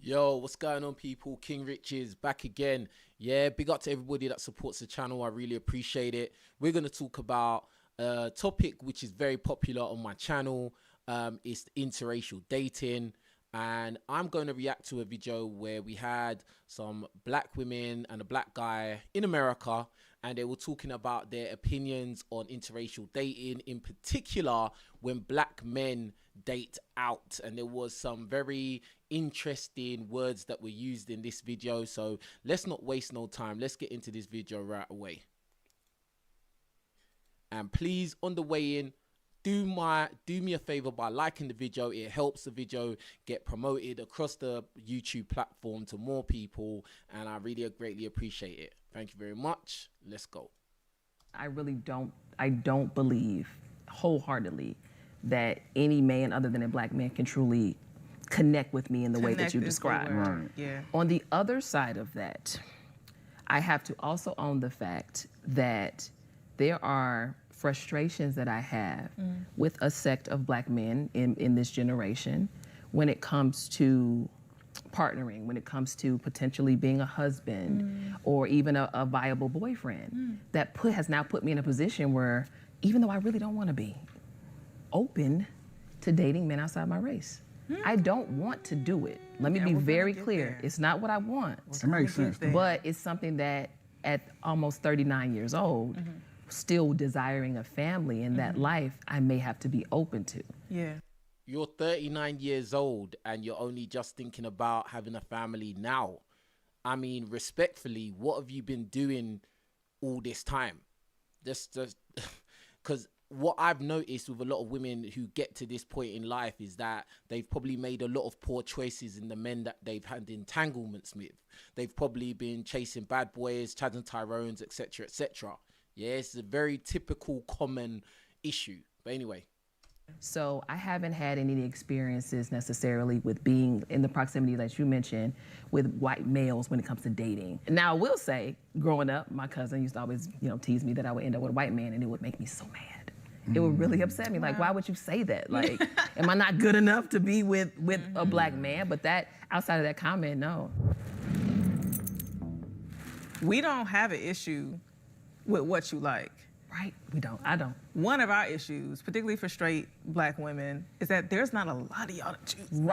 Yo, what's going on, people? King Rich is back again. Yeah, big up to everybody that supports the channel. I really appreciate it. We're going to talk about a topic which is very popular on my channel. It's interracial dating. And I'm going to react to a video where we had some black women and a black guy in America, and they were talking about their opinions on interracial dating, in particular when black men date out. And there was some very interesting words that were used in this video. So let's not waste no time. Let's get into this video right away. And please, on the way in, do me a favor by liking the video. It helps the video get promoted across the YouTube platform to more people, and I really greatly appreciate it. Thank you very much. Let's go. I don't believe wholeheartedly that any man other than a black man can truly connect with me in the way that you described. Right. Yeah. On the other side of that, I have to also own the fact that there are frustrations that I have with a sect of black men in this generation when it comes to partnering, when it comes to potentially being a husband or even a viable boyfriend. That has now put me in a position where, even though I really don't want to be open to dating men outside my race, I don't want to do it. Let me be very clear. It's not what I want. It makes sense. But it's something that at almost 39 years old, still desiring a family in that life, I may have to be open to. Yeah. You're 39 years old and you're only just thinking about having a family now. I mean, respectfully, what have you been doing all this time? Just because what I've noticed with a lot of women who get to this point in life is that they've probably made a lot of poor choices in the men that they've had entanglements with. They've probably been chasing bad boys, Chads and Tyrones, etc., etc. Yeah, it's a very typical common issue. But anyway. So I haven't had any experiences necessarily with being in the proximity that you mentioned with white males when it comes to dating. Now, I will say, growing up, my cousin used to always, tease me that I would end up with a white man, and it would make me so mad. It would really upset me. Like, why would you say that? Like, am I not good enough to be with a black man? But that, outside of that comment, no. We don't have an issue with what you like. Right, we don't, I don't. One of our issues, particularly for straight black women, is that there's not a lot of y'all to choose from.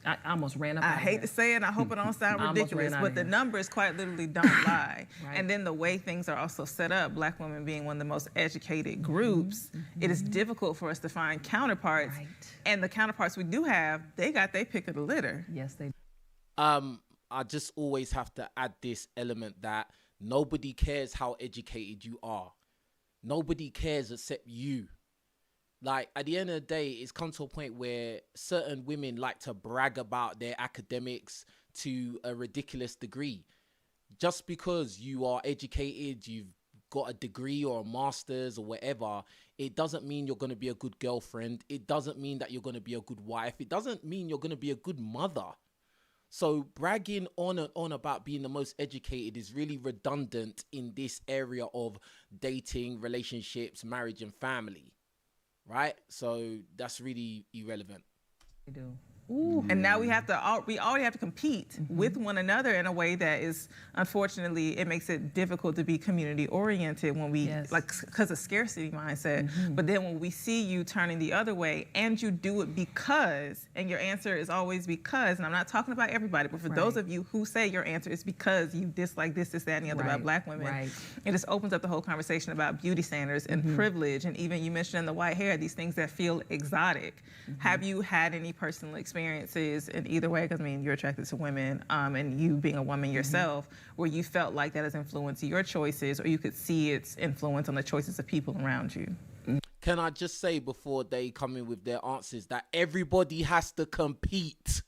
I almost ran up I out of hate here. to say it, and I hope it don't sound ridiculous, but the numbers quite literally don't lie. Right. And then the way things are also set up, black women being one of the most educated groups, it is difficult for us to find counterparts. Right. And the counterparts we do have, they got their pick of the litter. Yes, they do. I just always have to add this element that nobody cares how educated you are. Nobody cares except you. Like, at the end of the day, it's come to a point where certain women like to brag about their academics to a ridiculous degree. Just because you are educated, you've got a degree or a master's or whatever, it doesn't mean you're going to be a good girlfriend. It doesn't mean that you're going to be a good wife. It doesn't mean you're going to be a good mother. So bragging on and on about being the most educated is really redundant in this area of dating, relationships, marriage, and family, right? So that's really irrelevant. They do. Ooh. And now we already have to compete with one another in a way that is, unfortunately, it makes it difficult to be community oriented when we, because of scarcity mindset. But then when we see you turning the other way and you do it because, and your answer is always because, and I'm not talking about everybody, but for those of you who say your answer is because you dislike this, that, and the other about black women, it just opens up the whole conversation about beauty standards and privilege. And even you mentioned the white hair, these things that feel exotic. Have you had any personal experiences in either way, because I mean you're attracted to women, and you being a woman yourself, where you felt like that has influenced your choices, or you could see its influence on the choices of people around you? Can I just say before they come in with their answers that everybody has to compete.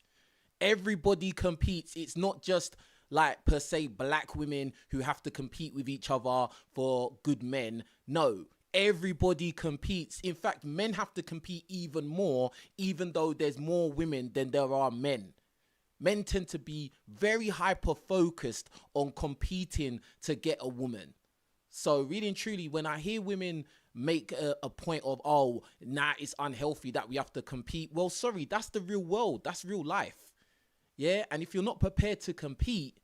Everybody competes. It's not just like per se black women who have to compete with each other for good men. No. Everybody competes. In fact, men have to compete even more, even though there's more women than there are men. Men tend to be very hyper-focused on competing to get a woman. So really and truly, when I hear women make a point of, oh, nah, it's unhealthy that we have to compete. Well, sorry, that's the real world. That's real life. Yeah, and if you're not prepared to compete,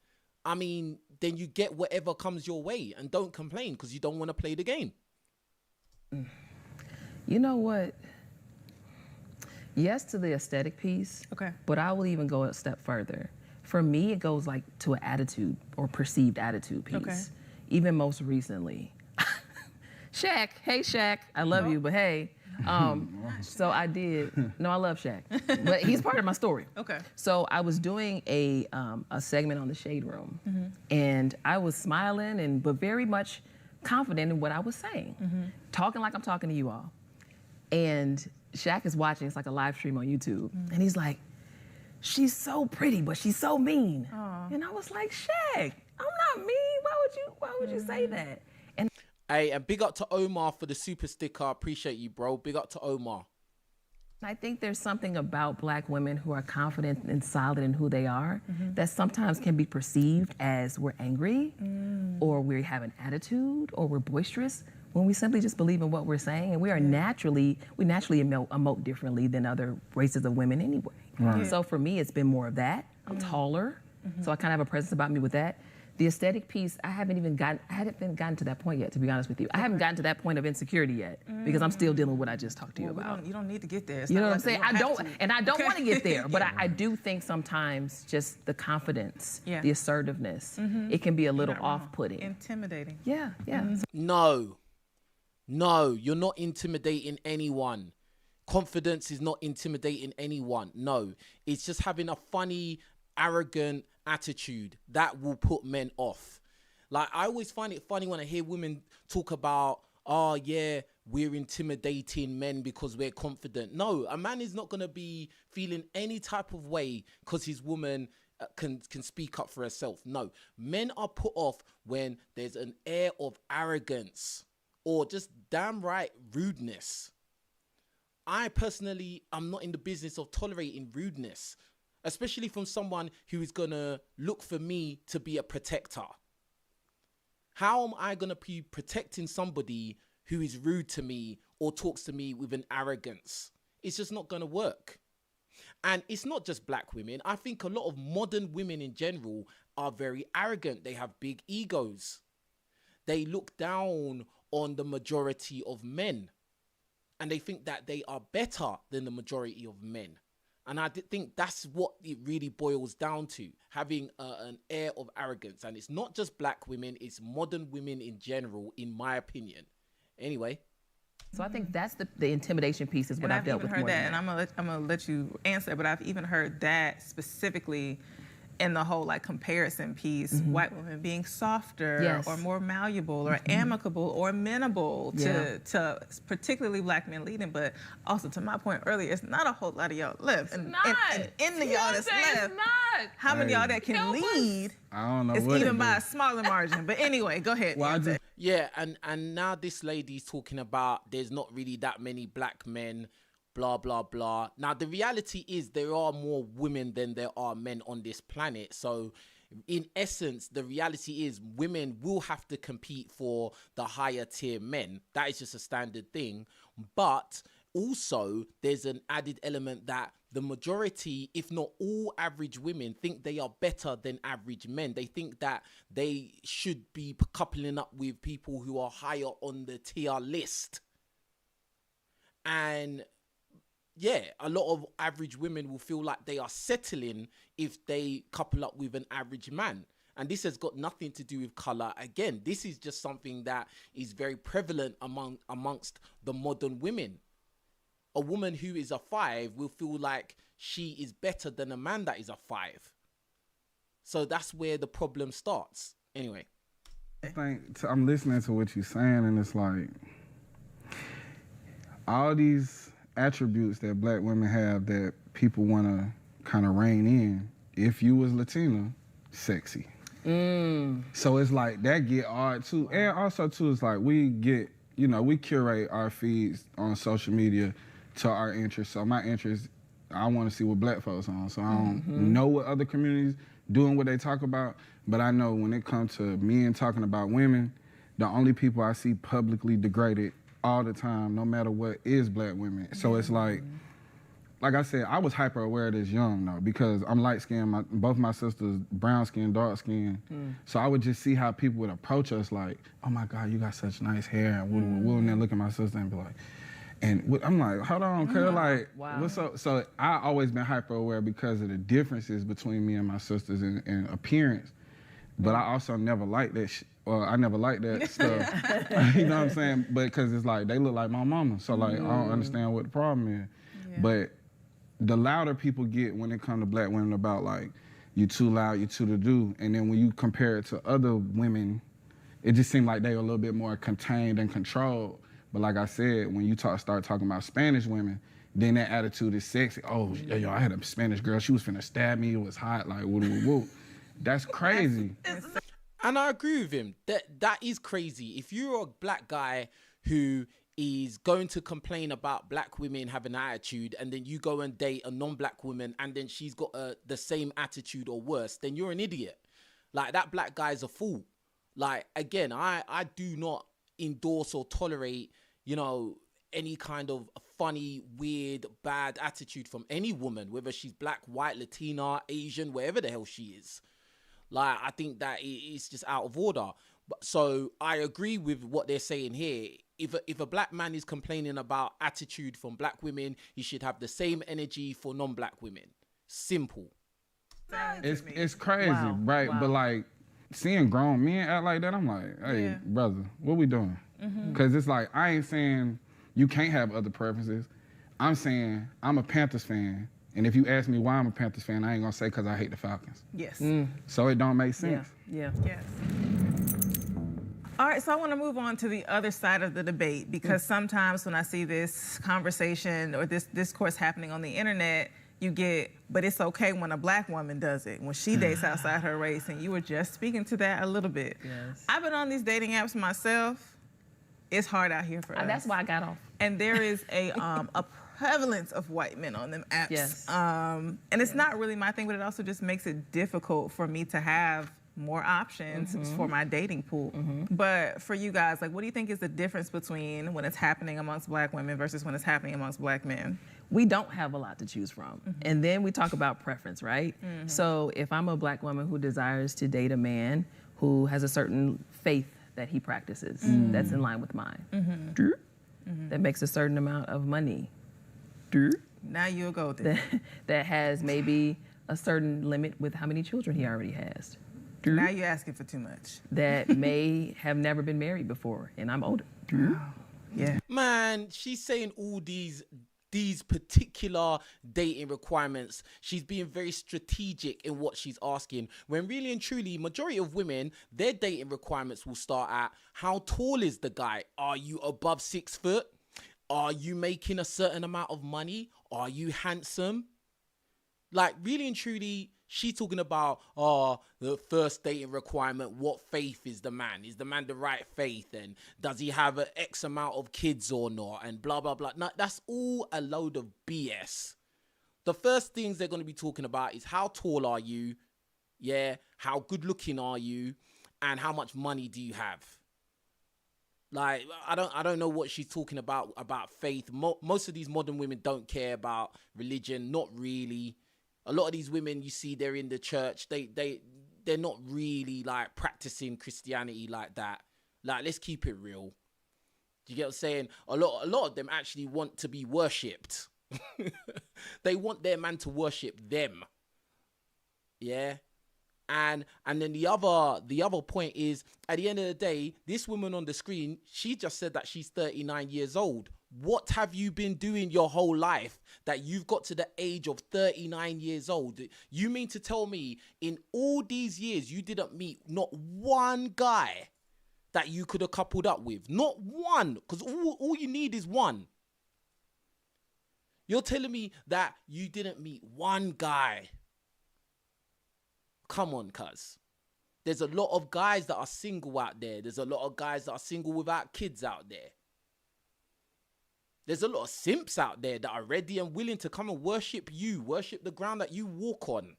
I mean, then you get whatever comes your way and don't complain because you don't want to play the game. You know what? Yes to the aesthetic piece. Okay. But I will even go a step further. For me, it goes like to an attitude or perceived attitude piece. Okay. Even most recently. Shaq, hey Shaq, I love you, but hey. So I did, no, I love Shaq, but he's part of my story. Okay. So I was doing a segment on the Shade Room, and I was smiling but very much confident in what I was saying, talking like I'm talking to you all. And Shaq is watching, it's like a live stream on YouTube, and he's like, she's so pretty, but she's so mean. Aww. And I was like, Shaq, I'm not mean. Why would you say that? And hey, and big up to Omar for the super sticker. Appreciate you, bro. Big up to Omar. I think there's something about Black women who are confident and solid in who they are that sometimes can be perceived as we're angry or we have an attitude or we're boisterous when we simply just believe in what we're saying, and we naturally emote differently than other races of women anyway. Right. So for me, it's been more of that. I'm taller, so I kind of have a presence about me with that. The aesthetic piece, I haven't gotten to that point yet, to be honest with you. I haven't gotten to that point of insecurity yet because I'm still dealing with what I just talked to you about. You don't need to get there. You know what I'm saying? I don't want to get there, but I do think sometimes just the confidence, the assertiveness, it can be a little off-putting. Intimidating. Yeah. No, you're not intimidating anyone. Confidence is not intimidating anyone. No, it's just having a funny, arrogant attitude that will put men off. Like, I always find it funny when I hear women talk about, oh yeah, we're intimidating men because we're confident. No, a man is not going to be feeling any type of way because his woman can speak up for herself. No, men are put off when there's an air of arrogance or just damn right rudeness. I personally, I'm not in the business of tolerating rudeness, especially from someone who is going to look for me to be a protector. How am I going to be protecting somebody who is rude to me or talks to me with an arrogance? It's just not going to work. And it's not just Black women. I think a lot of modern women in general are very arrogant. They have big egos. They look down on the majority of men. And they think that they are better than the majority of men. And I think that's what it really boils down to, having an air of arrogance. And it's not just Black women, it's modern women in general, in my opinion. Anyway. So I think that's the intimidation piece is what I've dealt with more. I've even heard that, and I'm gonna let you answer, but I've even heard that specifically in the whole like comparison piece, white women being softer or more malleable or amicable or amenable to particularly Black men leading, but also to my point earlier, it's not a whole lot of y'all left. And in the y'all that's left, how many y'all that can lead? I don't know. It's even by a smaller margin. But anyway, go ahead. Well, yeah, and now this lady's talking about there's not really that many Black men, blah, blah, blah. Now, the reality is there are more women than there are men on this planet. So, in essence, the reality is women will have to compete for the higher tier men. That is just a standard thing. But also, there's an added element that the majority, if not all average women, think they are better than average men. They think that they should be coupling up with people who are higher on the tier list. And yeah, a lot of average women will feel like they are settling if they couple up with an average man. And this has got nothing to do with color. Again, this is just something that is very prevalent amongst the modern women. A woman who is a 5 will feel like she is better than a man that is a 5. So that's where the problem starts. Anyway. I'm listening to what you're saying, and it's like all these attributes that Black women have that people want to kind of rein in. If you was Latina, sexy. So it's like that get hard too. And also too, it's like we get, we curate our feeds on social media to our interests. So my interest, I want to see what Black folks on. So I don't know what other communities doing what they talk about, but I know when it comes to men talking about women, the only people I see publicly degraded all the time, no matter what, is Black women. So it's like like I said, I was hyper aware of this young though, because I'm light skinned. Both my sisters brown skin, dark skin. So I would just see how people would approach us like, "Oh my God, you got such nice hair," and and then look at my sister and be like, I'm like, hold on, cuz like, what's up? So I always been hyper aware because of the differences between me and my sisters in appearance. But I also never liked that or I never liked that stuff. You know what I'm saying? But because it's like, they look like my mama. So like, I don't understand what the problem is. Yeah. But the louder people get when it comes to black women about like, you too loud, you too to do. And then when you compare it to other women, it just seemed like they were a little bit more contained and controlled. But like I said, when you start talking about Spanish women, then that attitude is sexy. Oh, yo, I had a Spanish girl. She was finna stab me. It was hot. Like, woo. That's crazy. And I agree with him. That is crazy. If you're a black guy who is going to complain about black women having an attitude, and then you go and date a non-black woman, and then she's got the same attitude or worse, then you're an idiot. Like, that black guy's a fool. Like, again, I do not endorse or tolerate, you know, any kind of funny, weird, bad attitude from any woman, whether she's black, white, Latina, Asian, wherever the hell she is. Like, I think that it's just out of order. So I agree with what they're saying here. If a black man is complaining about attitude from black women, he should have the same energy for non-black women. Simple. It's crazy, right? Wow. But like, seeing grown men act like that, I'm like, hey, brother, what we doing? Because it's like, I ain't saying you can't have other preferences. I'm saying I'm a Panthers fan. And if you ask me why I'm a Panthers fan, I ain't gonna say because I hate the Falcons. Yes. So it don't make sense. Yeah. Yes. All right, so I want to move on to the other side of the debate, because sometimes when I see this conversation or this discourse happening on the internet, you get, but it's okay when a black woman does it, when she dates outside her race, and you were just speaking to that a little bit. Yes. I've been on these dating apps myself. It's hard out here for us. That's why I got off. And there is a prevalence of white men on them apps. Yes. And it's not really my thing, but it also just makes it difficult for me to have more options for my dating pool. But for you guys, like, what do you think is the difference between when it's happening amongst black women versus when it's happening amongst black men? We don't have a lot to choose from. And then we talk about preference, right? So if I'm a black woman who desires to date a man who has a certain faith that he practices that's in line with mine, that makes a certain amount of money, now you'll go there. that has maybe a certain limit with how many children he already has. Now you're asking for too much. That may have never been married before, and I'm older. Yeah. Man, she's saying all these particular dating requirements. She's being very strategic in what she's asking, when really and truly, majority of women, their dating requirements will start at, how tall is the guy? Are you above 6 foot? Are you making a certain amount of money? Are you handsome? Like, really and truly, she's talking about, the first dating requirement, what faith is the man? Is the man the right faith? And does he have an X amount of kids or not? And blah, blah, blah. No, that's all a load of BS. The first things they're going to be talking about is, how tall are you? Yeah. How good looking are you? And how much money do you have? Like, I don't know what she's talking about faith. Most of these modern women don't care about religion. Not really. A lot of these women, you see, they're in the church. They're not really like practicing Christianity like that. Like, let's keep it real. Do you get what I'm saying? A lot of them actually want to be worshipped. They want their man to worship them. Yeah. And then the other point is, at the end of the day, this woman on the screen, she just said that she's 39 years old. What have you been doing your whole life that you've got to the age of 39 years old? You mean to tell me in all these years you didn't meet not one guy that you could have coupled up with? Not one, because all you need is one. You're telling me that you didn't meet one guy. Come on, cuz. There's a lot of guys that are single out there. There's a lot of guys that are single without kids out there. There's a lot of simps out there that are ready and willing to come and worship you, worship the ground that you walk on.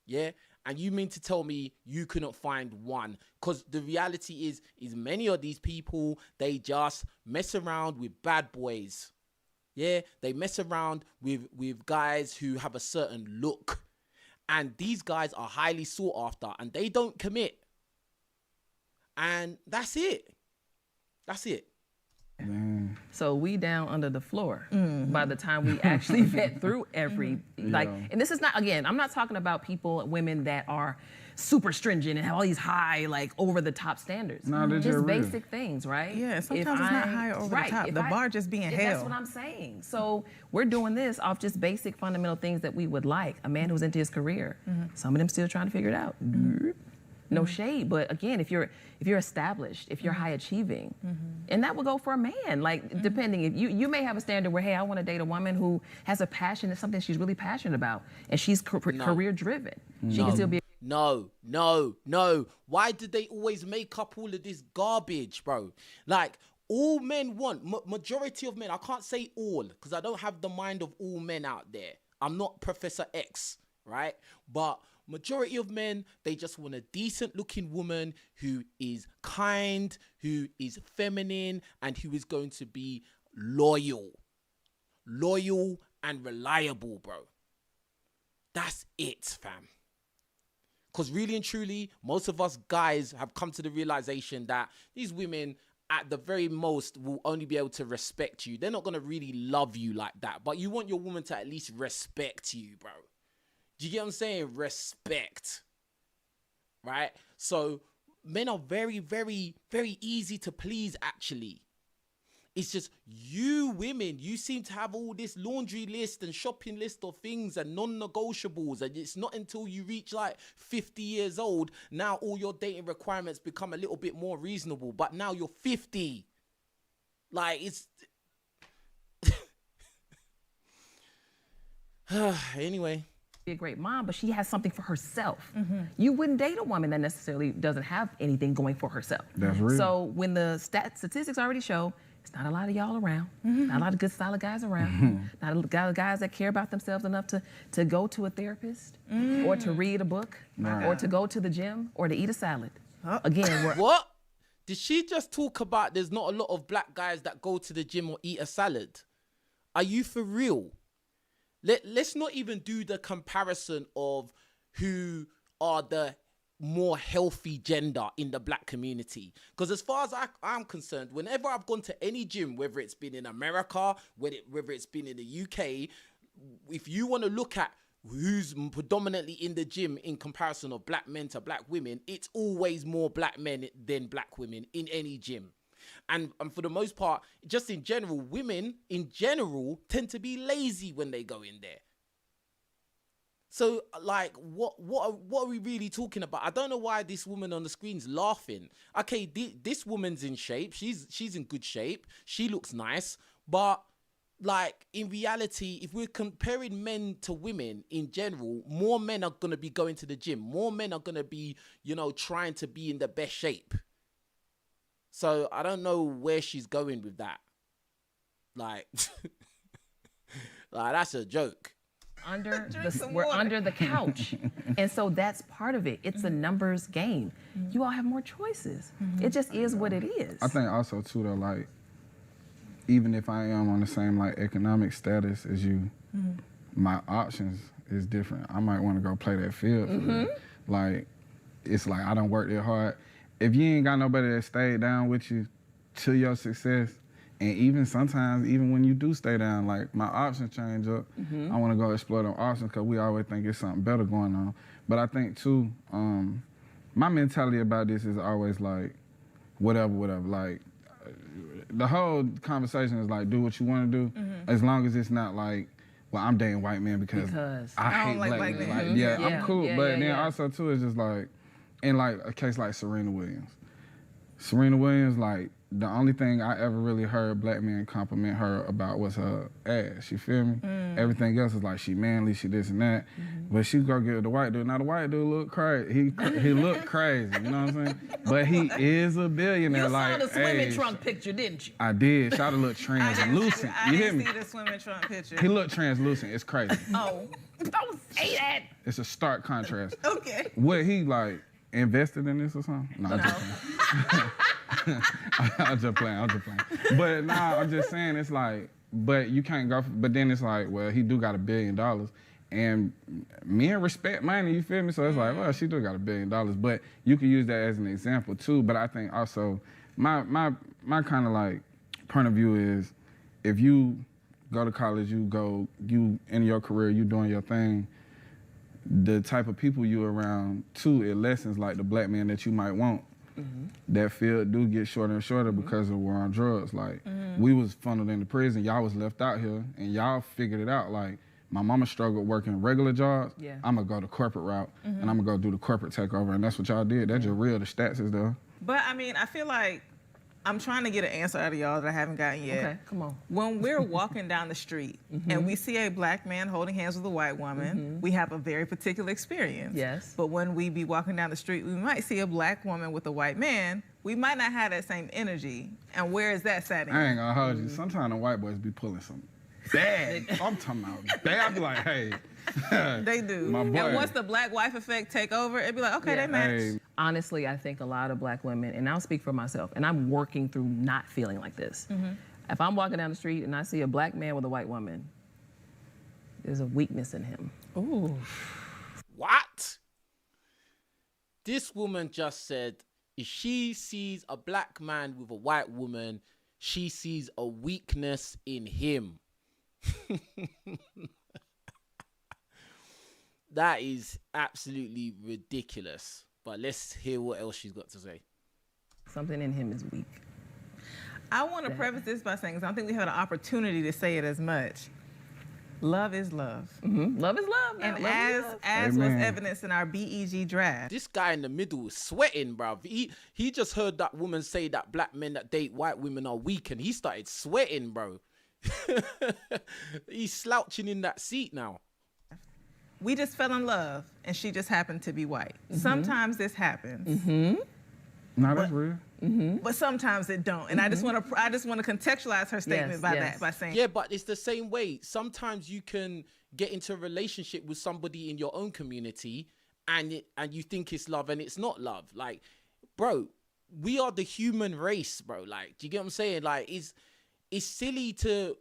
Yeah? And you mean to tell me you couldn't find one? Because the reality is many of these people, they just mess around with bad boys. Yeah, they mess around with guys who have a certain look, and these guys are highly sought after, and they don't commit. And that's it. That's it. So we down under the floor by the time we actually vet through every, like, and this is not, again, I'm not talking about people, women that are super stringent and have all these high, like, over the top standards. No, they're just just real. basic things, right? Yeah, sometimes it's not high or over the top. The bar just being held. That's what I'm saying. So we're doing this off just basic fundamental things that we would like. A man who's into his career. Some of them still trying to figure it out. No shade, but again, if you're established, if you're high achieving, and that will go for a man. Like depending, if you may have a standard where, hey, I want to date a woman who has a passion, it's something she's really passionate about, and she's career driven. She can still be. No. Why did they always make up all of this garbage, bro? Like, all men want, majority of men, I can't say all, because I don't have the mind of all men out there. I'm not Professor X, right? But majority of men, they just want a decent looking woman who is kind, who is feminine, and who is going to be loyal and reliable, bro. That's it, fam. Because really and truly, most of us guys have come to the realization that these women, at the very most, will only be able to respect you. They're not going to really love you like that. But you want your woman to at least respect you, bro. Do you get what I'm saying? Respect. Right? So men are very, very, very easy to please, actually. It's just you women, you seem to have all this laundry list and shopping list of things and non-negotiables, and it's not until you reach like 50 years old, now all your dating requirements become a little bit more reasonable, but now you're 50. Like, it's... Anyway. Be a great mom, but she has something for herself. You wouldn't date a woman that necessarily doesn't have anything going for herself. That's real. So when the statistics already show, it's not a lot of y'all around, not a lot of good solid guys around, not a lot of guys that care about themselves enough to go to a therapist or to read a book or to go to the gym or to eat a salad. Again, What? Did she just talk about there's not a lot of black guys that go to the gym or eat a salad? Are you for real? Let's not even do the comparison of who are the more healthy gender in the black community. Because as far as I'm concerned, whenever I've gone to any gym, whether it's been in America, whether it's been in the UK, if you want to look at who's predominantly in the gym in comparison of black men to black women, it's always more black men than black women in any gym. And for the most part, just in general, women in general tend to be lazy when they go in there. So, like, what are we really talking about? I don't know why this woman on the screen's laughing. Okay, this woman's in shape. She's in good shape. She looks nice. But, like, in reality, if we're comparing men to women in general, more men are going to be going to the gym. More men are going to be, trying to be in the best shape. So, I don't know where she's going with that. Like, that's a joke. We're under the couch. And so that's part of it. It's a numbers game. You all have more choices. It just is what it is. I think also too though, like, even if I am on the same like economic status as you, my options is different. I might want to go play that field for real. Like, it's like I don't work that hard. If you ain't got nobody that stayed down with you to your success, and even sometimes, even when you do stay down, like, my options change up. I want to go explore them options because we always think it's something better going on. But I think, too, my mentality about this is always, like, whatever. Like, the whole conversation is, like, do what you want to do, as long as it's not, like, well, I'm dating white men because I hate black men. Like, yeah, I'm cool. But then also, too, it's just, like, in, like, a case like Serena Williams. Serena Williams, like, the only thing I ever really heard black men compliment her about was her ass, you feel me? Everything else is like, she manly, she this and that. But she go get the white dude. Now the white dude look crazy. He looked crazy, you know what I'm saying? But he is a billionaire. You like, saw the swimming trunk picture, didn't you? I did. Shawty look translucent. I You hear didn't me? see the swimming trunk picture. He looked translucent. It's crazy. Oh, don't say that. It's a stark contrast. Okay. What, he like invested in this or something? No, I'm just playing. I'm just playing. But nah, I'm just saying, it's like, but you can't go. But then it's like, well, he do got $1 billion, and men respect money. You feel me? So it's like, well, she do got $1 billion, but you can use that as an example too. But I think also my kind of like point of view is, if you go to college, you in your career, you doing your thing, the type of people you around too, it lessens like the black man that you might want. That field do get shorter and shorter because of war on drugs. Like we was funneled into prison, y'all was left out here, and y'all figured it out. Like my mama struggled working regular jobs. Yeah. I'm gonna go the corporate route, and I'm gonna go do the corporate takeover, and that's what y'all did. That's just real. The stats is there. But I mean, I feel like I'm trying to get an answer out of y'all that I haven't gotten yet. Okay, come on. When we're walking down the street and we see a black man holding hands with a white woman, we have a very particular experience. Yes. But when we be walking down the street, we might see a black woman with a white man. We might not have that same energy. And where is that setting? I ain't gonna hold you. Sometimes the white boys be pulling some bad. I'm talking about bad. I be like, hey. They do. My boy. And once the black wife effect take over, it'd be like, okay, they match. Hey. Honestly, I think a lot of black women, and I'll speak for myself, and I'm working through not feeling like this. If I'm walking down the street and I see a black man with a white woman, there's a weakness in him. Ooh. What? This woman just said if she sees a black man with a white woman, she sees a weakness in him. That is absolutely ridiculous. But let's hear what else she's got to say. Something in him is weak. I want to preface this by saying, because I don't think we had an opportunity to say it as much. Love is love. Love is love. And love as was evidenced in our BEG draft. This guy in the middle is sweating, bruv. He just heard that woman say that black men that date white women are weak, and he started sweating, bro. He's slouching in that seat now. We just fell in love, and she just happened to be white. Sometimes this happens. No, that's real. But sometimes it don't. And I just want to contextualize her statement by saying, yeah, but it's the same way. Sometimes you can get into a relationship with somebody in your own community, and you think it's love, and it's not love. Like, bro, we are the human race, bro. Like, do you get what I'm saying? Like, it's silly to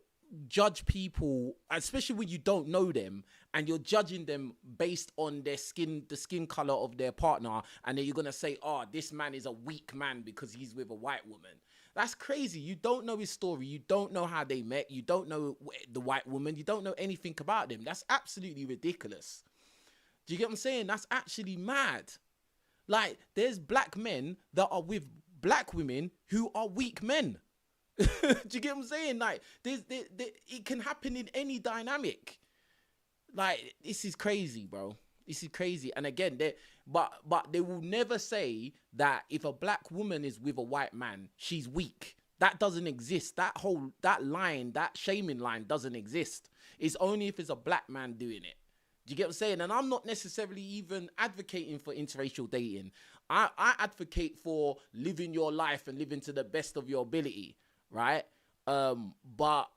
judge people, especially when you don't know them, and you're judging them based on their skin, the skin color of their partner, and then you're gonna say, oh, this man is a weak man because he's with a white woman. That's crazy. You don't know his story. You don't know how they met. You don't know the white woman. You don't know anything about them. That's absolutely ridiculous. Do you get what I'm saying? That's actually mad. Like, there's black men that are with black women who are weak men. Do you get what I'm saying? Like, it can happen in any dynamic. Like, this is crazy, bro. This is crazy. And again, but they will never say that if a black woman is with a white man, she's weak. That doesn't exist. That line, that shaming line doesn't exist. It's only if it's a black man doing it. Do you get what I'm saying? And I'm not necessarily even advocating for interracial dating. I advocate for living your life and living to the best of your ability, right? But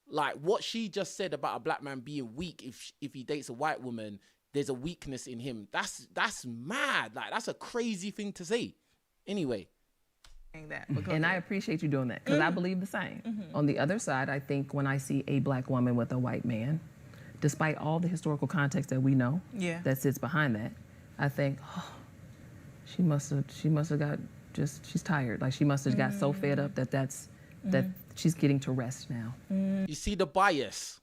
like what she just said about a black man being weak if he dates a white woman, there's a weakness in him. That's mad. Like, that's a crazy thing to say. Anyway. And I appreciate you doing that, because I believe the same. On the other side, I think when I see a black woman with a white man, despite all the historical context that we know that sits behind that, I think, oh, she must have got she's tired. Like, she must have got so fed up that she's getting to rest now. You see the bias.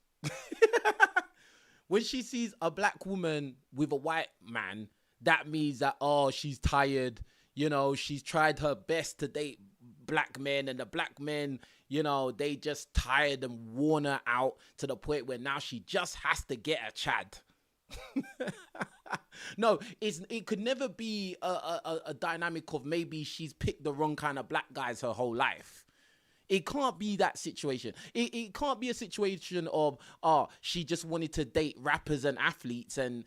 When she sees a black woman with a white man, that means that, oh, she's tired. You know, she's tried her best to date black men, and the black men, you know, they just tired and worn her out to the point where now she just has to get a Chad. No, it could never be a dynamic of maybe she's picked the wrong kind of black guys her whole life. It can't be that situation. It can't be a situation of, she just wanted to date rappers and athletes and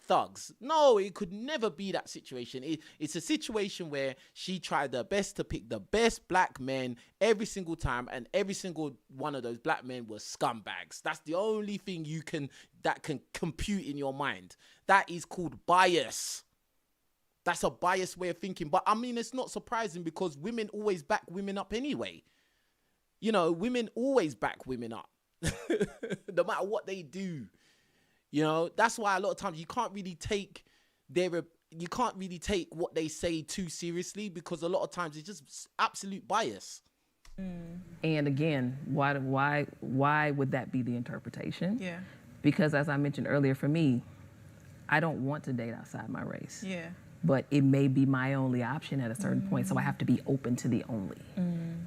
thugs. No, it could never be that situation. It's a situation where she tried her best to pick the best black men every single time, and every single one of those black men were scumbags. That's the only thing that can compute in your mind. That is called bias. That's a biased way of thinking. But I mean, it's not surprising because women always back women up anyway. You know, women always back women up, no matter what they do. You know, that's why a lot of times you can't really take what they say too seriously, because a lot of times it's just absolute bias. And again, why would that be the interpretation? Yeah. Because as I mentioned earlier, for me, I don't want to date outside my race. Yeah. But it may be my only option at a certain point, so I have to be open to the only.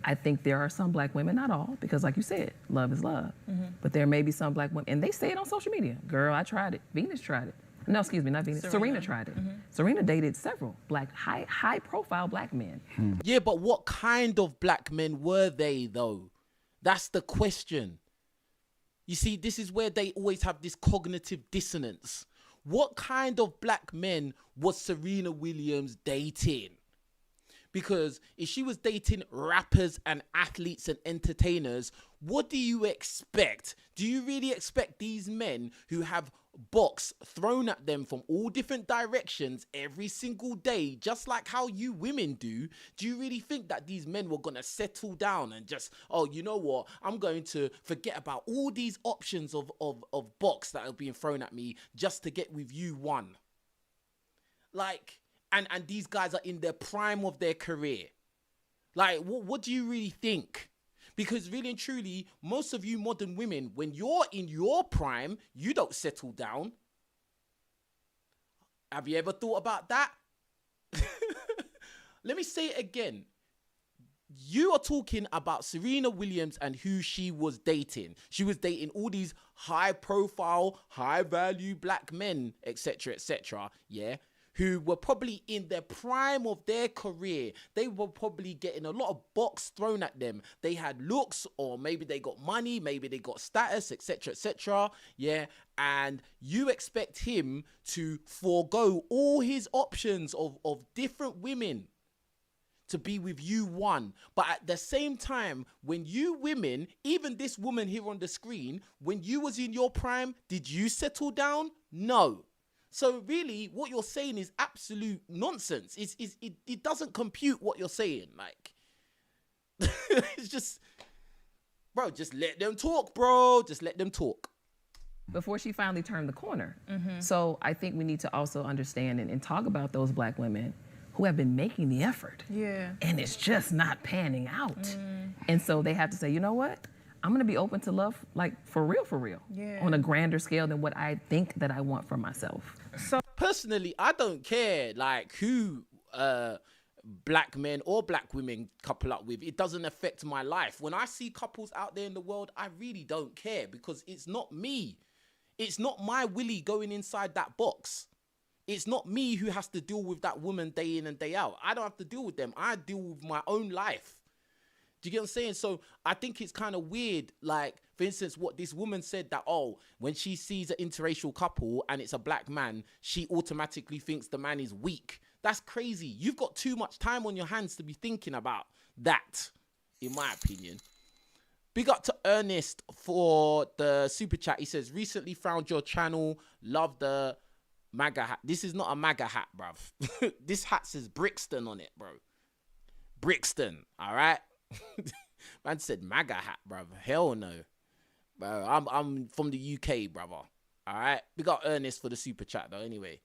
I think there are some black women, not all, because like you said, love is love. But there may be some black women, and they say it on social media. Girl, I tried it. Venus tried it. No, excuse me, not Venus. Serena tried it. Serena dated several high profile black men. Yeah, but what kind of black men were they, though? That's the question. You see, this is where they always have this cognitive dissonance. What kind of black men was Serena Williams dating? Because if she was dating rappers and athletes and entertainers, what do you expect? Do you really expect these men who have box thrown at them from all different directions every single day, just like how you women do you really think that these men were going to settle down and just, oh, you know what, I'm going to forget about all these options of box that are being thrown at me just to get with you one? Like, and these guys are in their prime of their career. Like, what do you really think? Because really and truly, most of you modern women, when you're in your prime, you don't settle down. Have you ever thought about that? Let me say it again. You are talking about Serena Williams and who she was dating. She was dating all these high profile, high value black men, etc., etc., yeah, who were probably in their prime of their career. They were probably getting a lot of box thrown at them. They had looks, or maybe they got money, maybe they got status, etc., etc., yeah, and you expect him to forego all his options of different women to be with you one. But at the same time, when you women, even this woman here on the screen, when you was in your prime, did you settle down? No. So really, what you're saying is absolute nonsense. It doesn't compute what you're saying. Like, it's just, bro, just let them talk, bro. Just let them talk. Before she finally turned the corner. So I think we need to also understand and talk about those black women who have been making the effort. Yeah. And it's just not panning out. And so they have to say, you know what? I'm gonna be open to love, like for real, Yeah. on a grander scale than what I think that I want for myself. So Personally, I don't care like who black men or black women couple up with. It doesn't affect my life. When I see couples out there in the world, I really don't care, because it's not me. It's not my willy going inside that box. It's not me who has to deal with that woman day in and day out. I don't have to deal with them. I deal with my own life. Do you get what I'm saying? So I think it's kind of weird. Like, for instance, what this woman said, that, oh, when she sees an interracial couple and it's a black man, she automatically thinks the man is weak. That's crazy. You've got too much time on your hands to be thinking about that, in my opinion. Big up to Ernest for the super chat. He says, recently found your channel. Love the MAGA hat. This is not a MAGA hat, bruv. This hat says Brixton on it, bro. Brixton, all right? Man said MAGA hat, bruv. Hell no. Bro, I'm from the UK, brother. All right? We got Ernest for the super chat, though, anyway.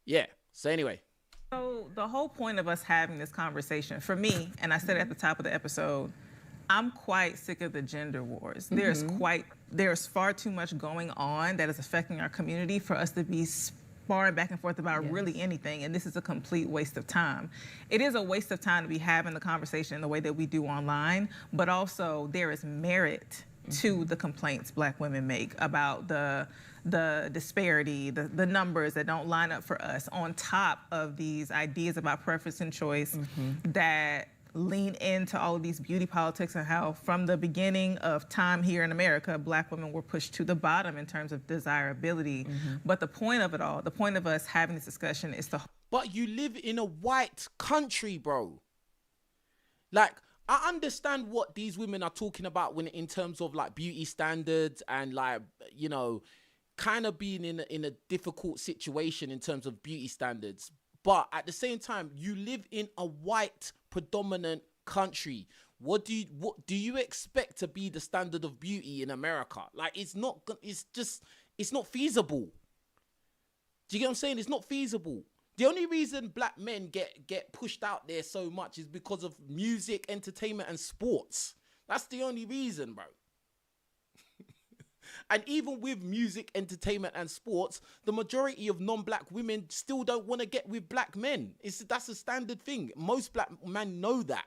Yeah, so anyway. So the whole point of us having this conversation, for me, and I said at the top of the episode, I'm quite sick of the gender wars. There's far too much going on that is affecting our community for us to be sparring back and forth about really anything, and this is a complete waste of time. It is a waste of time to be having the conversation in the way that we do online, but also there is merit to the complaints black women make about the disparity, the numbers that don't line up for us, on top of these ideas about preference and choice that lean into all of these beauty politics, and how from the beginning of time here in America, black women were pushed to the bottom in terms of desirability. But the point of it all, the point of us having this discussion is to... But you live in a white country, bro. Like, I understand what these women are talking about when in terms of like beauty standards and like, you know, kind of being in a difficult situation in terms of beauty standards. But at the same time, you live in a white predominant country. what do you expect to be the standard of beauty in America? Like, it's not feasible. Do you get what I'm saying? It's not feasible. The only reason black men get pushed out there so much is because of music, entertainment, and sports. That's the only reason, bro. And even with music, entertainment, and sports, the majority of non-black women still don't want to get with black men. That's a standard thing. Most black men know that.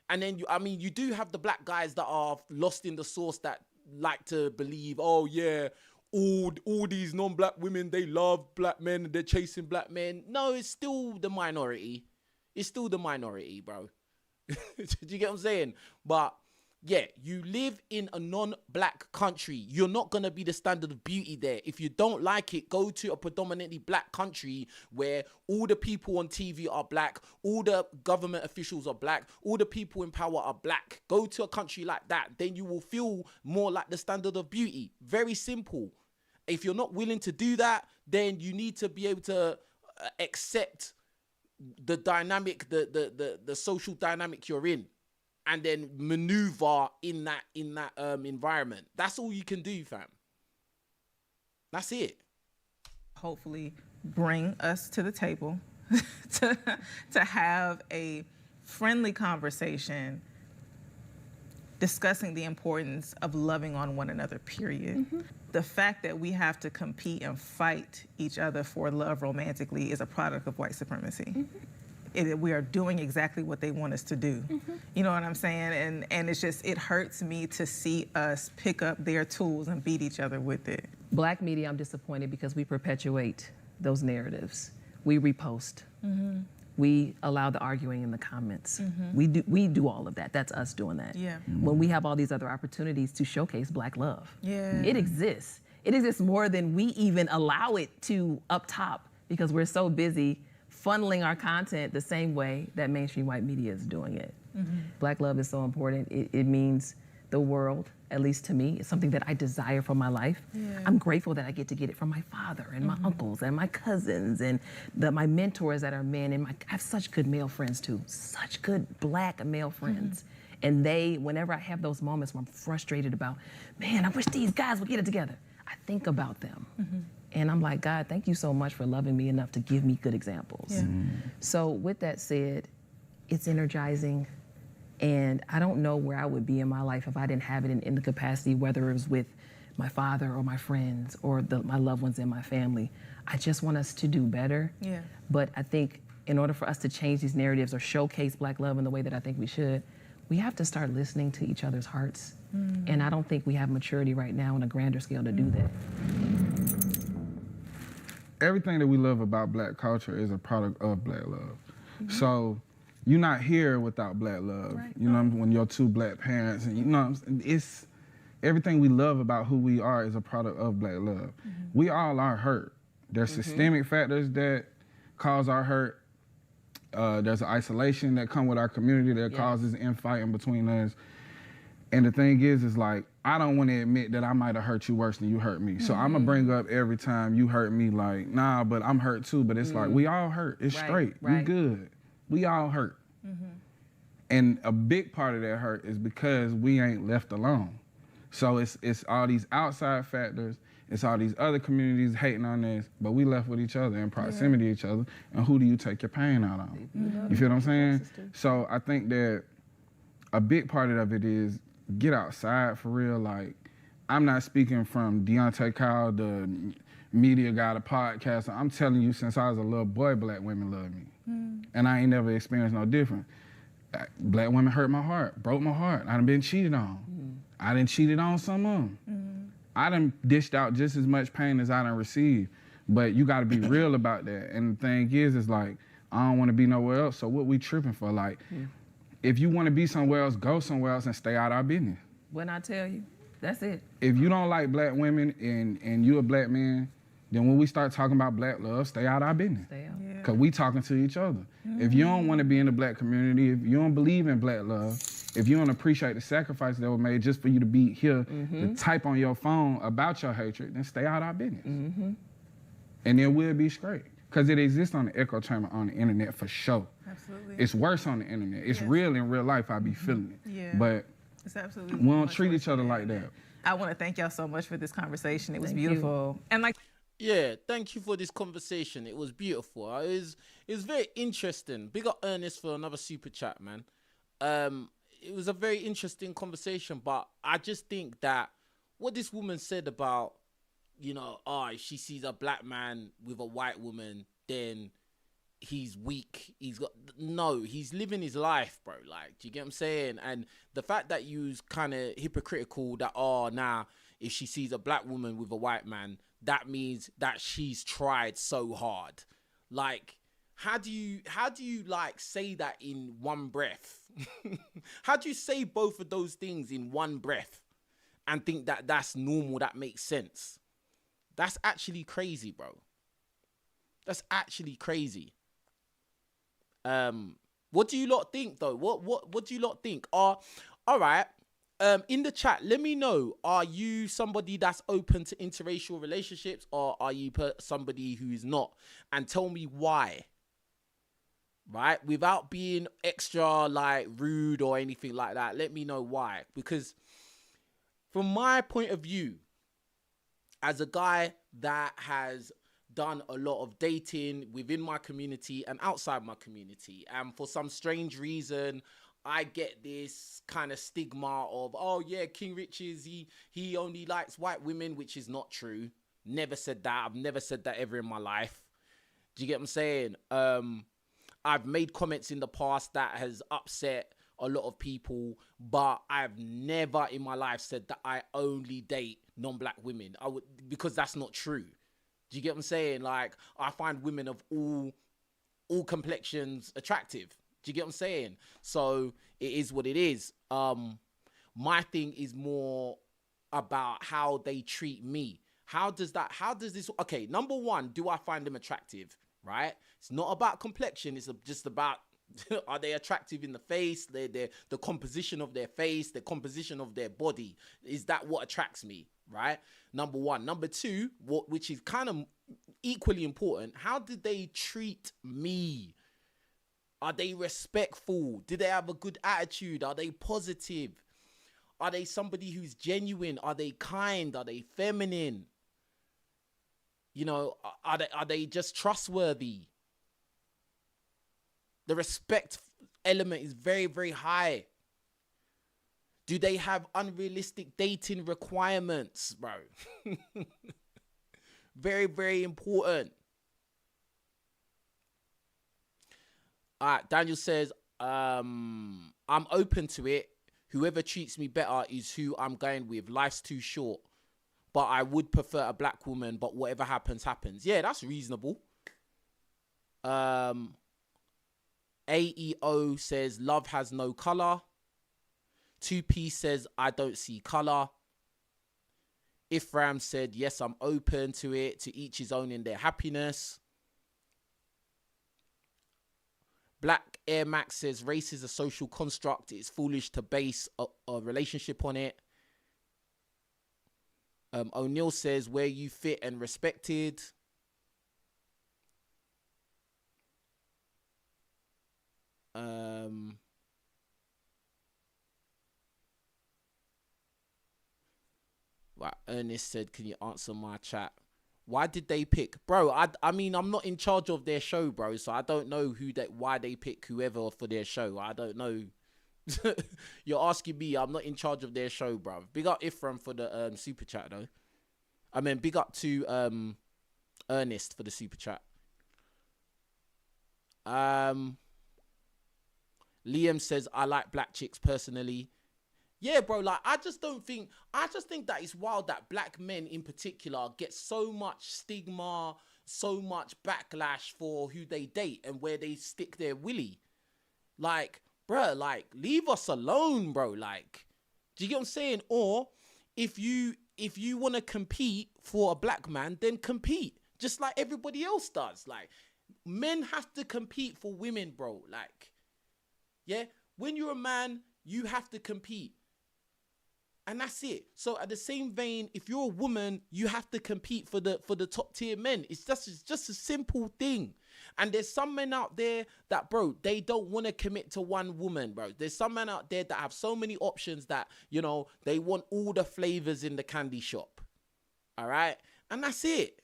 And then, you do have the black guys that are lost in the sauce that like to believe, oh yeah, all these non-black women, they love black men and they're chasing black men. No, it's still the minority. It's still the minority, bro. Do you get what I'm saying? But yeah, you live in a non-black country. You're not going to be the standard of beauty there. If you don't like it, go to a predominantly black country where all the people on TV are black, all the government officials are black, all the people in power are black. Go to a country like that. Then you will feel more like the standard of beauty. Very simple. If you're not willing to do that, then you need to be able to accept the dynamic, the social dynamic you're in, and then maneuver in that environment. That's all you can do, fam. That's it. Hopefully bring us to the table to have a friendly conversation discussing the importance of loving on one another, period. Mm-hmm. The fact that we have to compete and fight each other for love romantically is a product of white supremacy. Mm-hmm. We are doing exactly what they want us to do. Mm-hmm. You know what I'm saying? And it's just, it hurts me to see us pick up their tools and beat each other with it. Black media, I'm disappointed because we perpetuate those narratives. We repost. Mm-hmm. We allow the arguing in the comments. Mm-hmm. We do all of that. That's us doing that. Yeah. Mm-hmm. When we have all these other opportunities to showcase black love. Yeah. It exists. It exists more than we even allow it to up top because we're so busy funneling our content the same way that mainstream white media is doing it. Mm-hmm. Black love is so important. It means the world, at least to me, is something that I desire for my life. Yeah. I'm grateful that I get to get it from my father and my uncles and my cousins and my mentors that are men. And I have such good male friends too, such good black male friends. And whenever I have those moments where I'm frustrated about, man, I wish these guys would get it together, I think about them. And I'm like, God, thank you so much for loving me enough to give me good examples. Yeah. So with that said, it's energizing. And I don't know where I would be in my life if I didn't have it in the capacity, whether it was with my father or my friends or my loved ones in my family. I just want us to do better. Yeah. But I think in order for us to change these narratives or showcase black love in the way that I think we should, we have to start listening to each other's hearts. And I don't think we have maturity right now on a grander scale to do that. Everything that we love about black culture is a product of black love. So you're not here without black love. Right. You know, when your two black parents, and you know, it's everything we love about who we are is a product of black love. We all are hurt. There's systemic factors that cause our hurt. There's an isolation that come with our community that causes infighting between us. And the thing is like, I don't want to admit that I might have hurt you worse than you hurt me. So I'm gonna bring up every time you hurt me like, nah, but I'm hurt too. But it's like, we all hurt. It's straight. Right. You good. We all hurt. And a big part of that hurt is because we ain't left alone. So it's all these outside factors, it's all these other communities hating on us, but we left with each other in proximity to each other. And who do you take your pain out on? You feel what I'm saying? So I think that a big part of it is get outside for real. Like, I'm not speaking from Deontay Kyle, the media guy, the podcaster. I'm telling you, since I was a little boy, black women love me. And I ain't never experienced no different. Black women hurt my heart, broke my heart. I done been cheated on. I done cheated on some of them. I done dished out just as much pain as I done received. But you gotta be real about that. And the thing is like, I don't wanna be nowhere else, so what we tripping for? Like, if you wanna be somewhere else, go somewhere else and stay out of our business. When I tell you, that's it. If you don't like black women and you a black man, then when we start talking about black love, stay out of our business. Stay out. Because we talking to each other. If you don't want to be in the black community, if you don't believe in black love, if you don't appreciate the sacrifices that were made just for you to be here to type on your phone about your hatred, then stay out of our business. And then we'll be straight. Because it exists on the echo chamber on the internet for sure. Absolutely. It's worse on the internet. It's real in real life. I be feeling it. Yeah. But it's absolutely. we don't treat each other like that. I want to thank y'all so much for this conversation. It was Thank beautiful. And like, Yeah, thank you for this conversation. It was beautiful. It was very interesting. Big up Ernest for another super chat, man. It was a very interesting conversation, but I just think that what this woman said about, you know, if she sees a black man with a white woman, then he's weak. He's living his life, bro. Like, do you get what I'm saying? And the fact that you was kind of hypocritical that, if she sees a black woman with a white man, that means that she's tried so hard. Like, how do you like say that in one breath? How do you say both of those things in one breath and think that that's normal, that makes sense? That's actually crazy, bro. That's actually crazy. What do you lot think though? What do you lot think? All right. In the chat, let me know, are you somebody that's open to interracial relationships, or are you somebody who is not? And tell me why. Right? Without being extra like rude or anything like that, let me know why. Because from my point of view, as a guy that has done a lot of dating within my community and outside my community, and for some strange reason, I get this kind of stigma of, oh yeah, King Riches, he only likes white women, which is not true. Never said that. I've never said that ever in my life. Do you get what I'm saying? I've made comments in the past that has upset a lot of people, but I've never in my life said that I only date non-black women. Because that's not true. Do you get what I'm saying? Like, I find women of all complexions attractive. Do you get what I'm saying? So it is what it is. My thing is more about how they treat me. How does this, okay, number one, do I find them attractive, right? It's not about complexion. It's just about, are they attractive in the face? The composition of their face, the composition of their body. Is that what attracts me, right? Number one. Number two, which is kind of equally important, how did they treat me? Are they respectful? Do they have a good attitude? Are they positive? Are they somebody who's genuine? Are they kind? Are they feminine? You know, are they just trustworthy? The respect element is very, very high. Do they have unrealistic dating requirements, bro? Very, very important. Daniel says, I'm open to it. Whoever treats me better is who I'm going with. Life's too short. But I would prefer a black woman, but whatever happens, happens. Yeah, that's reasonable. AEO says, love has no color. 2P says, I don't see color. Ifram said, yes, I'm open to it. To each his own in their happiness. Black Air Max says, race is a social construct. It's foolish to base a relationship on it. O'Neill says, where you fit and respected. Right, Ernest said, can you answer my chat? Why did they pick? Bro, I mean, I'm not in charge of their show, bro, so I don't know why they pick whoever for their show. I don't know. You're asking me. I'm not in charge of their show, bro. Big up Ifram for the super chat, though. I mean, big up to Ernest for the super chat. Liam says, I like black chicks personally. Yeah, bro, like, I just think that it's wild that black men in particular get so much stigma, so much backlash for who they date and where they stick their willy. Like, bro, like, leave us alone, bro. Like, do you get what I'm saying? Or if you want to compete for a black man, then compete, just like everybody else does. Like, men have to compete for women, bro. Like, yeah, when you're a man, you have to compete. And that's it. So at the same vein, if you're a woman, you have to compete for the top tier men. It's just a simple thing. And there's some men out there that, bro, they don't want to commit to one woman, bro. There's some men out there that have so many options that, you know, they want all the flavors in the candy shop. All right? And that's it.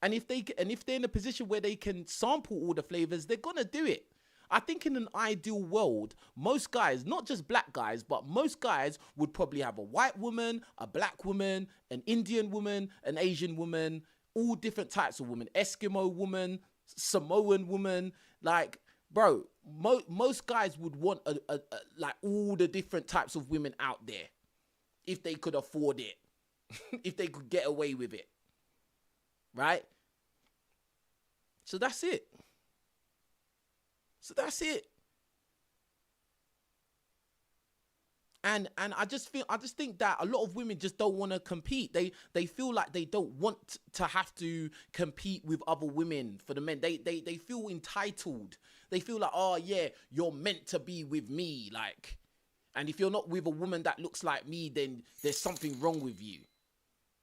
And if they're in a position where they can sample all the flavors, they're going to do it. I think in an ideal world, most guys, not just black guys, but most guys would probably have a white woman, a black woman, an Indian woman, an Asian woman, all different types of women, Eskimo woman, Samoan woman. Like, bro, most guys would want like all the different types of women out there if they could afford it, if they could get away with it, right? So that's it. And I just think that a lot of women just don't want to compete. They feel like they don't want to have to compete with other women for the men. They feel entitled. They feel like, oh yeah, you're meant to be with me. Like, and if you're not with a woman that looks like me, then there's something wrong with you.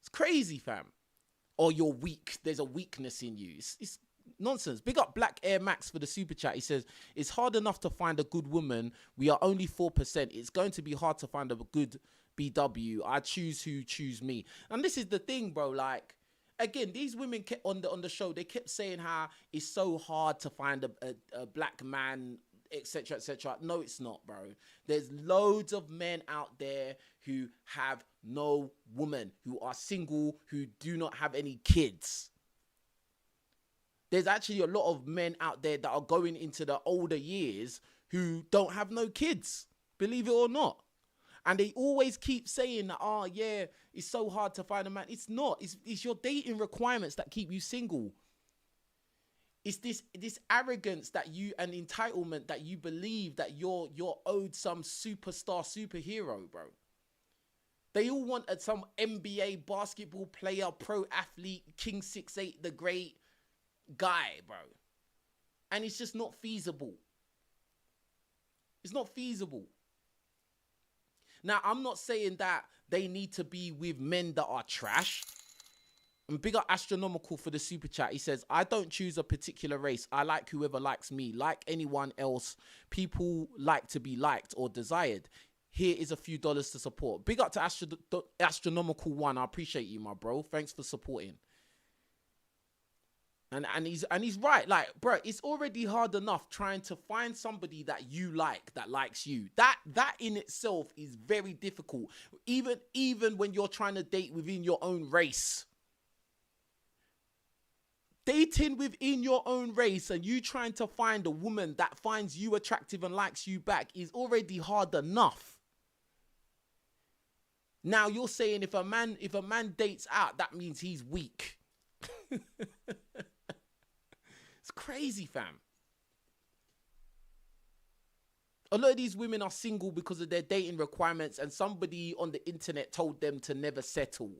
It's crazy, fam. Or you're weak. There's a weakness in you. It's nonsense. Big up Black Air Max for the super chat. He says, it's hard enough to find a good woman. We are only 4%. It's going to be hard to find a good BW. I choose who choose me. And this is the thing, bro. Like, again, these women kept on the show, they kept saying how it's so hard to find a black man, etc., etc. No, it's not, bro. There's loads of men out there who have no woman, who are single, who do not have any kids. There's actually a lot of men out there that are going into the older years who don't have no kids, believe it or not. And they always keep saying that, oh yeah, it's so hard to find a man. It's not. It's your dating requirements that keep you single. It's this arrogance that you, and entitlement that you believe that you're owed some superstar superhero, bro. They all want some NBA basketball player, pro athlete, King 6'8", the great guy, bro. And it's just not feasible. It's not feasible. Now, I'm not saying that they need to be with men that are trash. And big up Astronomical for the super chat. He says, I don't choose a particular race. I like whoever likes me. Like anyone else, people like to be liked or desired. Here is a few dollars to support. Big up to Astronomical 1. I appreciate you, my bro. Thanks for supporting. And he's right. Like, bro, it's already hard enough trying to find somebody that you like, that likes you. That in itself is very difficult. Even when you're trying to date within your own race. Dating within your own race and you trying to find a woman that finds you attractive and likes you back is already hard enough. Now you're saying if a man dates out, that means he's weak. It's crazy, fam. A lot of these women are single because of their dating requirements, and somebody on the internet told them to never settle.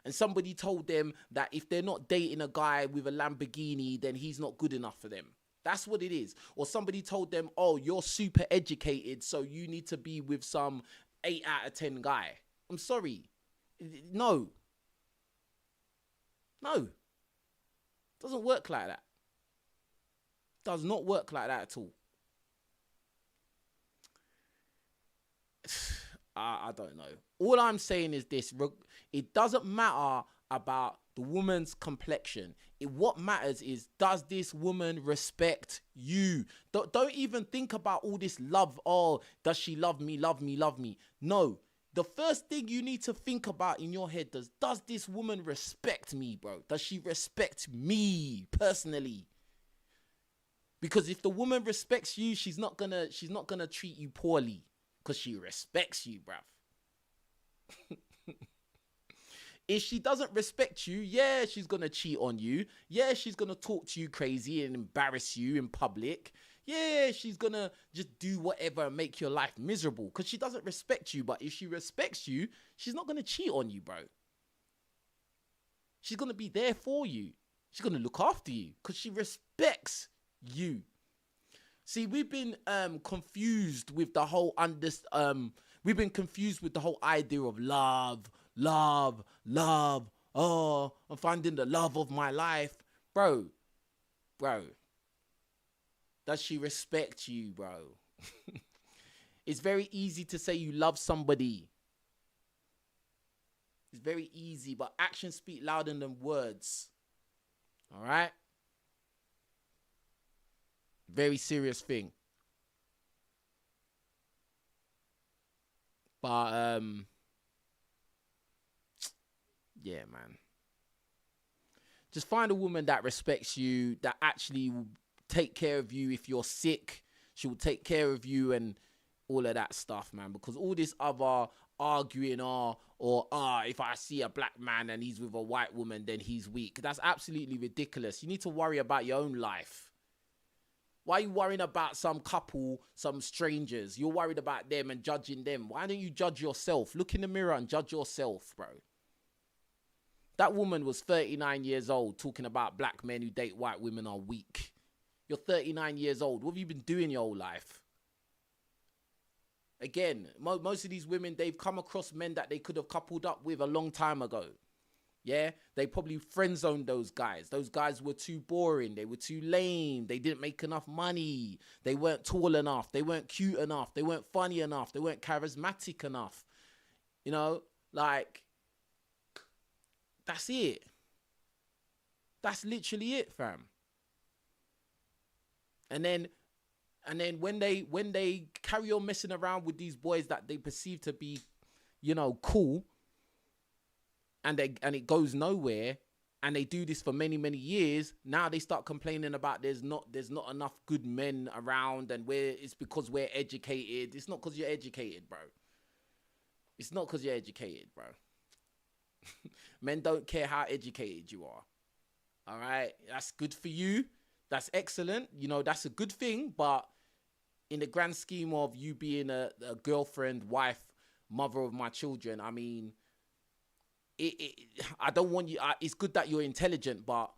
And somebody told them that if they're not dating a guy with a Lamborghini, then he's not good enough for them. That's what it is. Or somebody told them, oh, you're super educated, so you need to be with some 8 out of 10 guy. I'm sorry. No. Doesn't work like that. Does not work like that at all. I don't know. All I'm saying is this. It doesn't matter about the woman's complexion. What matters is, does this woman respect you? Don't even think about all this love. Oh, does she love me, love me, love me? No. The first thing you need to think about in your head is, does this woman respect me, bro? Does she respect me personally? Because if the woman respects you, she's not gonna treat you poorly because she respects you, bruv. If she doesn't respect you, yeah, she's gonna cheat on you. Yeah, she's gonna talk to you crazy and embarrass you in public. Yeah, she's gonna just do whatever and make your life miserable because she doesn't respect you. But if she respects you, she's not gonna cheat on you, bro. She's gonna be there for you. She's gonna look after you because she respects you. See, we've been confused with the whole idea of love. Oh, I'm finding the love of my life, bro. bro, does she respect you, bro? It's very easy to say you love somebody. It's very easy, but actions speak louder than words. All right? Very serious thing. But, yeah, man. Just find a woman that respects you, that actually will take care of you if you're sick. She will take care of you and all of that stuff, man. Because all this other arguing if I see a black man and he's with a white woman, then he's weak. That's absolutely ridiculous. You need to worry about your own life. Why are you worrying about some couple, some strangers? You're worried about them and judging them. Why don't you judge yourself? Look in the mirror and judge yourself, bro. That woman was 39 years old talking about black men who date white women are weak. You're 39 years old. What have you been doing your whole life? Again, most of these women, they've come across men that they could have coupled up with a long time ago. Yeah, they probably friend zoned those guys. Those guys were too boring. They were too lame. They didn't make enough money. They weren't tall enough. They weren't cute enough. They weren't funny enough. They weren't charismatic enough. You know, like, that's it. That's literally it, fam. And then when they carry on messing around with these boys that they perceive to be, you know, cool, and it goes nowhere, and they do this for many, many years, now they start complaining about there's not enough good men around, and it's because we're educated. It's not because you're educated, bro. It's not because you're educated, bro. Men don't care how educated you are. All right? That's good for you. That's excellent. You know, that's a good thing. But in the grand scheme of you being a girlfriend, wife, mother of my children, I mean, I don't want you... it's good that you're intelligent, but...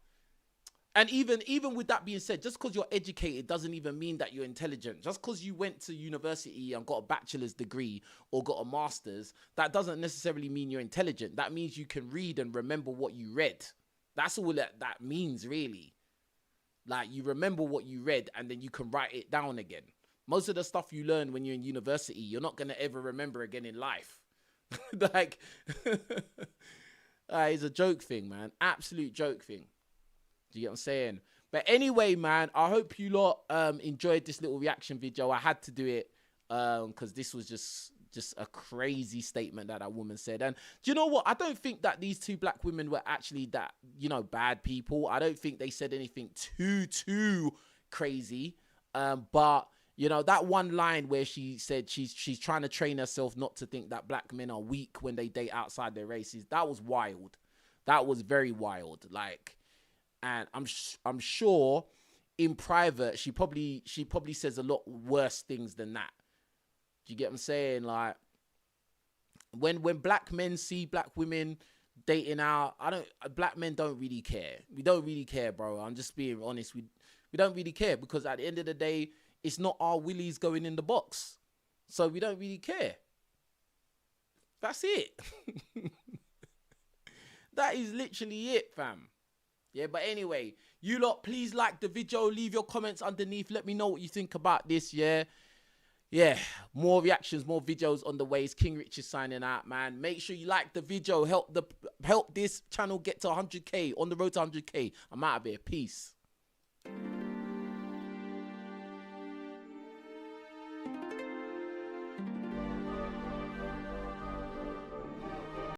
And even with that being said, just because you're educated doesn't even mean that you're intelligent. Just because you went to university and got a bachelor's degree or got a master's, that doesn't necessarily mean you're intelligent. That means you can read and remember what you read. That's all that means, really. Like, you remember what you read and then you can write it down again. Most of the stuff you learn when you're in university, you're not going to ever remember again in life. Like, it's a joke thing, man. Absolute joke thing. Do you get what I'm saying? But anyway, man, I hope you lot enjoyed this little reaction video. I had to do it because this was just a crazy statement that woman said. And do you know what? I don't think that these two black women were actually that, you know, bad people. I don't think they said anything too crazy. But, you know, that one line where she said she's trying to train herself not to think that black men are weak when they date outside their races, that was wild. That was very wild. Like, and I'm sure in private she probably says a lot worse things than that. Do you get what I'm saying? Like, when black men see black women dating out, black men don't really care. We don't really care, bro. I'm just being honest. We don't really care, because at the end of the day, it's not our willies going in the box. So we don't really care. That's it. That is literally it, fam. Yeah, but anyway, you lot, please like the video. Leave your comments underneath. Let me know what you think about this, yeah? Yeah, more reactions, more videos on the way. It's King Rich is signing out, man. Make sure you like the video. Help this channel get to 100K, on the road to 100K. I'm out of here. Peace.